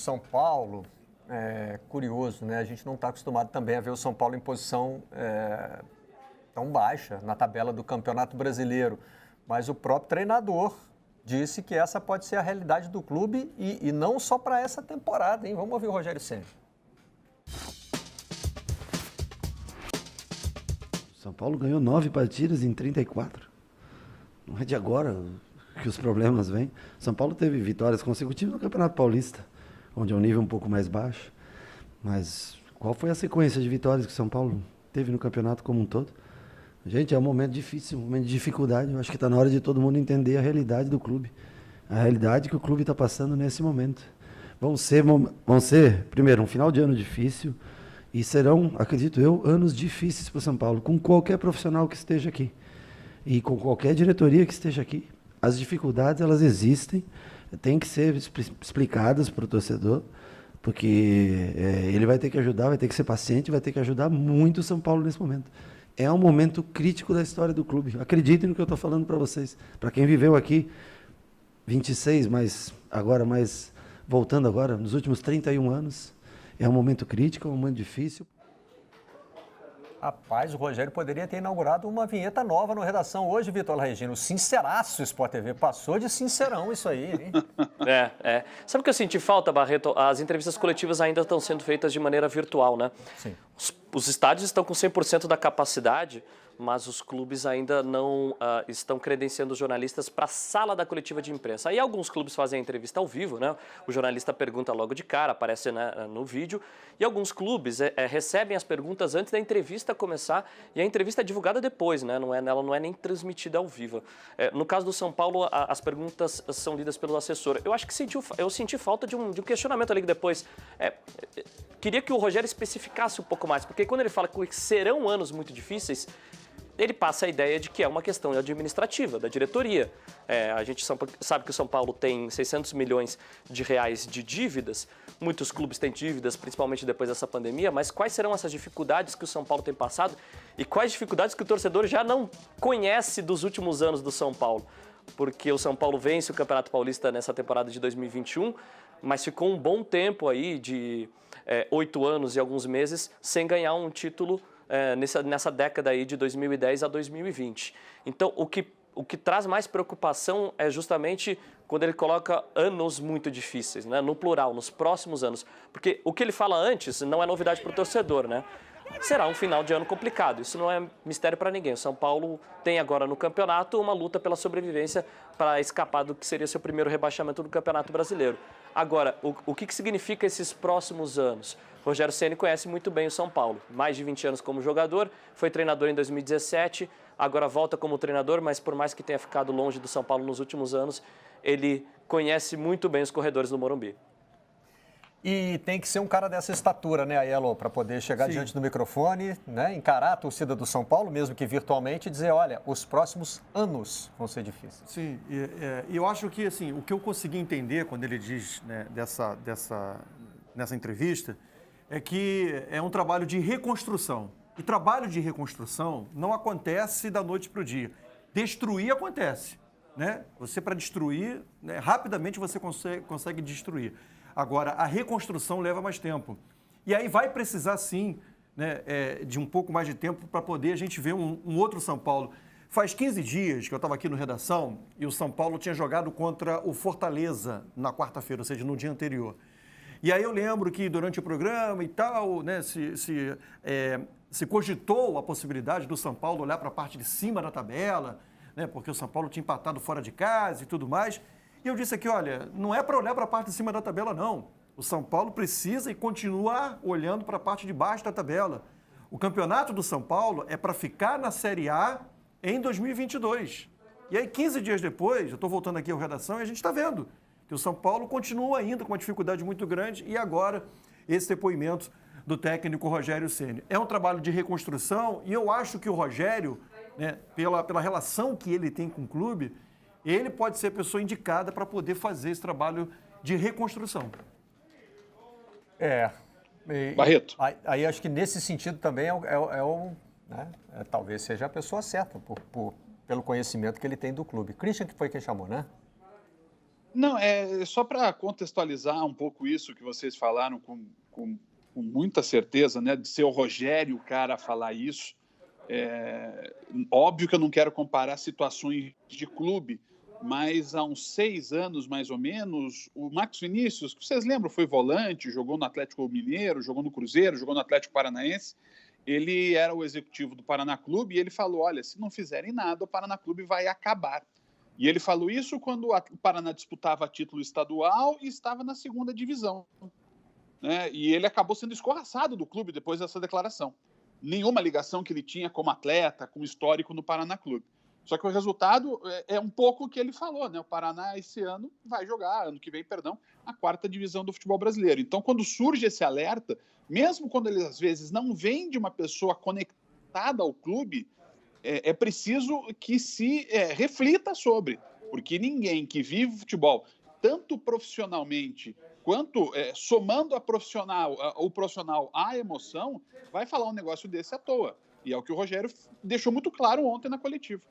São Paulo, curioso, né? A gente não está acostumado também a ver o São Paulo em posição tão baixa na tabela do Campeonato Brasileiro. Mas o próprio treinador disse que essa pode ser a realidade do clube e não só para essa temporada, hein? Vamos ouvir o Rogério Ceni. São Paulo ganhou 9 partidas em 34. Não é de agora que os problemas vêm. São Paulo teve vitórias consecutivas no Campeonato Paulista, onde é um nível um pouco mais baixo. Mas qual foi a sequência de vitórias que São Paulo teve no campeonato como um todo? Gente, é um momento difícil, um momento de dificuldade. Eu acho que está na hora de todo mundo entender a realidade do clube. A realidade que o clube está passando nesse momento. Vão ser, primeiro, um final de ano difícil. E serão, acredito eu, anos difíceis para o São Paulo, com qualquer profissional que esteja aqui. E com qualquer diretoria que esteja aqui. As dificuldades, elas existem, têm que ser explicadas para o torcedor, porque ele vai ter que ajudar, vai ter que ser paciente, vai ter que ajudar muito o São Paulo nesse momento. É um momento crítico da história do clube. Acreditem no que eu estou falando para vocês. Para quem viveu aqui, 26, mas voltando agora, nos últimos 31 anos, é um momento crítico, é um momento difícil. Rapaz, o Rogério poderia ter inaugurado uma vinheta nova no Redação hoje, Vitor Regina. O sinceraço Sport TV. Passou de sincerão isso aí, hein? Sabe o que eu senti falta, Barreto? As entrevistas coletivas ainda estão sendo feitas de maneira virtual, né? Sim. Os estádios estão com 100% da capacidade, mas os clubes ainda não estão credenciando os jornalistas para a sala da coletiva de imprensa. Aí alguns clubes fazem a entrevista ao vivo, né? O jornalista pergunta logo de cara, aparece, né, no vídeo. E alguns clubes recebem as perguntas antes da entrevista começar e a entrevista é divulgada depois, né? Ela não é nem transmitida ao vivo. No caso do São Paulo, as perguntas são lidas pelo assessor. Eu acho que eu senti falta de um questionamento ali depois. Queria que o Rogério especificasse um pouco mais, porque quando ele fala que serão anos muito difíceis, ele passa a ideia de que é uma questão administrativa, da diretoria. A gente sabe que o São Paulo tem 600 milhões de reais de dívidas, muitos clubes têm dívidas, principalmente depois dessa pandemia, mas quais serão essas dificuldades que o São Paulo tem passado e quais dificuldades que o torcedor já não conhece dos últimos anos do São Paulo? Porque o São Paulo vence o Campeonato Paulista nessa temporada de 2021, mas ficou um bom tempo aí, de 8 anos e alguns meses, sem ganhar um título nessa década aí de 2010 a 2020. Então, o que traz mais preocupação é justamente quando ele coloca anos muito difíceis, né? No plural, nos próximos anos. Porque o que ele fala antes não é novidade para o torcedor, né? Será um final de ano complicado, isso não é mistério para ninguém. O São Paulo tem agora no campeonato uma luta pela sobrevivência para escapar do que seria seu primeiro rebaixamento do Campeonato Brasileiro. Agora, o que significa esses próximos anos? Rogério Ceni conhece muito bem o São Paulo. Mais de 20 anos como jogador, foi treinador em 2017, agora volta como treinador, mas por mais que tenha ficado longe do São Paulo nos últimos anos, ele conhece muito bem os corredores do Morumbi. E tem que ser um cara dessa estatura, né, Aiello, para poder chegar diante do microfone, né, encarar a torcida do São Paulo, mesmo que virtualmente, e dizer, olha, os próximos anos vão ser difíceis. Sim, e eu acho que, assim, o que eu consegui entender quando ele diz, né, nessa entrevista, é que é um trabalho de reconstrução. E trabalho de reconstrução não acontece da noite para o dia. Destruir acontece, né? Você, para destruir, né, rapidamente você consegue destruir. Agora, a reconstrução leva mais tempo. E aí vai precisar, sim, né, de um pouco mais de tempo para poder a gente ver um outro São Paulo. Faz 15 dias que eu estava aqui no Redação e o São Paulo tinha jogado contra o Fortaleza na quarta-feira, ou seja, no dia anterior. E aí eu lembro que durante o programa e tal, né, se cogitou a possibilidade do São Paulo olhar para a parte de cima da tabela, né, porque o São Paulo tinha empatado fora de casa e tudo mais. E eu disse aqui, olha, não é para olhar para a parte de cima da tabela, não. O São Paulo precisa e continuar olhando para a parte de baixo da tabela. O campeonato do São Paulo é para ficar na Série A em 2022. E aí, 15 dias depois, eu estou voltando aqui à Redação e a gente está vendo que o São Paulo continua ainda com uma dificuldade muito grande e agora esse depoimento do técnico Rogério Ceni. É um trabalho de reconstrução e eu acho que o Rogério, né, pela relação que ele tem com o clube, ele pode ser a pessoa indicada para poder fazer esse trabalho de reconstrução. Barreto. Aí acho que nesse sentido também talvez seja a pessoa certa, pelo conhecimento que ele tem do clube. Christian que foi quem chamou, né? Não, é só para contextualizar um pouco isso que vocês falaram com muita certeza, né, de ser o Rogério o cara a falar isso. Óbvio que eu não quero comparar situações de clube, mas há uns 6 anos, mais ou menos, o Marcos Vinícius, que vocês lembram, foi volante, jogou no Atlético Mineiro, jogou no Cruzeiro, jogou no Atlético Paranaense. Ele era o executivo do Paraná Clube e ele falou, olha, se não fizerem nada, o Paraná Clube vai acabar. E ele falou isso quando o Paraná disputava título estadual e estava na 2ª divisão. Né? E ele acabou sendo escorraçado do clube depois dessa declaração. Nenhuma ligação que ele tinha como atleta, como histórico no Paraná Clube. Só que o resultado é um pouco o que ele falou, né? O Paraná esse ano vai jogar, ano que vem, perdão, a 4ª divisão do futebol brasileiro. Então, quando surge esse alerta, mesmo quando ele às vezes não vem de uma pessoa conectada ao clube, é preciso que se reflita sobre, porque ninguém que vive futebol, tanto profissionalmente quanto somando o profissional à emoção, vai falar um negócio desse à toa. E é o que o Rogério deixou muito claro ontem na coletiva.